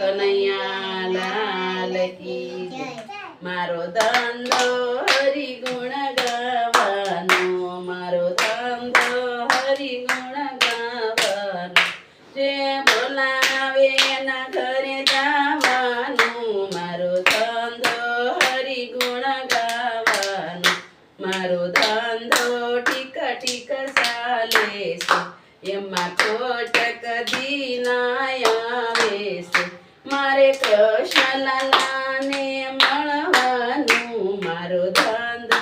કનૈયા લાલ કી જય। મારો ધંધો હરિ ગુણ ગાવાનો, મારો ધંધો હરિ ગુણ ગાવાનો, જે બોલાવે એના ઘરે જવાનું, મારો ધંધો હરિ ગુણ ગાવાનો, મારો ધંધો ઠીક ઠીક ચાલે છે, એમાં ખોટ કદી ના આવે છે, મારે કૃષ્ણલાલાને મળવાનું, મારો ધંધો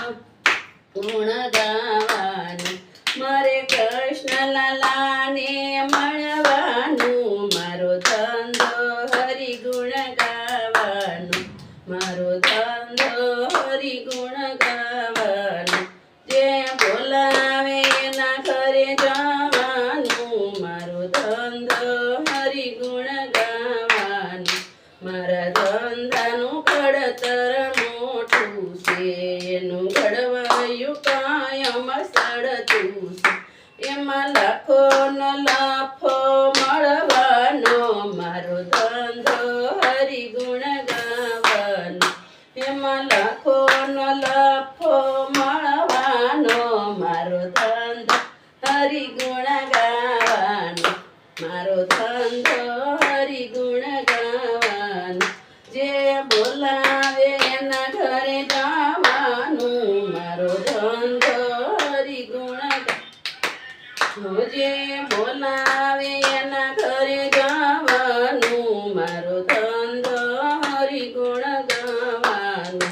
ગુણ ગાવાનું, મારે કૃષ્ણલાલાને મળવાનું, મારો ધંધો હરિ ગુણ ગાવાનું, મારો ધંધો હરિ ગુણ ગાવાનું, જે બોલાવે એના ઘરે જવાનું, મારો ધંધો હરિ ગુણ ગાવાનું, મારા ધંધાનું ઘડતર મોટું છે, એનું ઘડવાયું કાયમ સડતું છે, એમાં લાખોનો લાફો મળવાનો, મારો ધંધો હરિ ગુણ ગાવાનો, એમાં લાખોનો લાફો મળવાનો, મારો ધંધો હરિ ગુણ ગાવાનો, મારો ધંધો હરિ ગુણ ગાવાનો, જે બોલાવે એના ઘરે જવાનું, મારો ધંધો હરિ ગુણ ગાવાનો, જે બોલાવે એના ઘરે જવાનું, મારો ધંધો હરિ ગુણ ગાવાનો,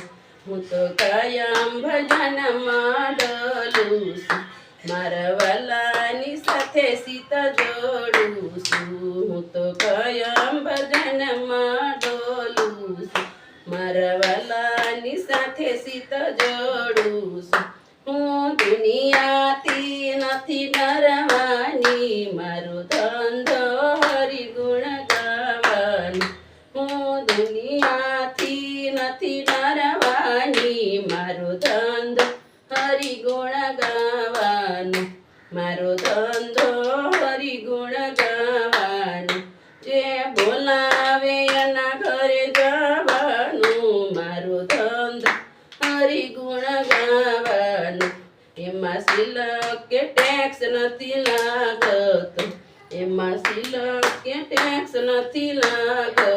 હું તો કાયમ ભજનમાં ડોલું છું, મારા વાલાની સાથે સીતા જોડું છું, હું તો કાયમ ભજનમાં ડોલું છું, મારા વાલાની સાથે સીતા જોડું છું, હું દુનિયાથી નથી ડરવાની, મારો ધંધો હરિ ગુણ ગાવાનો, હું દુનિયાથી નથી ડરવાની, મારો ધંધો હરિ ગુણ ગાવાનો, મારો ધંધો હરિ ગુણ ગાવાનો, જે બોલાવે એના ઘરે જવાનું, મારો ધંધો હરિ ગુણ ગાવાનો, એમાં સિલક કે ટેક્સ નથી લાગતો, એમાં સિલક કે ટેક્સ નથી લાગતો,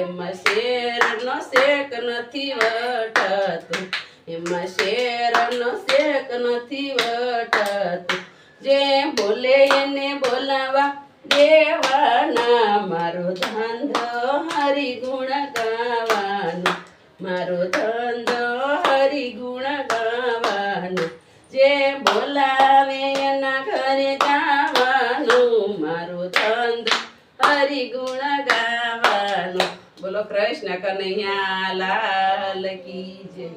એમાં શેરનો શેક નથી વટાતો, એમાં શેરનો શેક નથી વટાતો, જે બોલે એને બોલાવા દેવાના, મારો ધંધો હરિ ગુણ ગાવાનો, મારો ધંધો હરિ ગુણ ગાવાનો, જે બોલાવે એના ઘરે જવાનું, મારો ધંધો હરિ ગુણ ગાવાનો। બોલો કૃષ્ણ કનૈયા લાલ કી જય।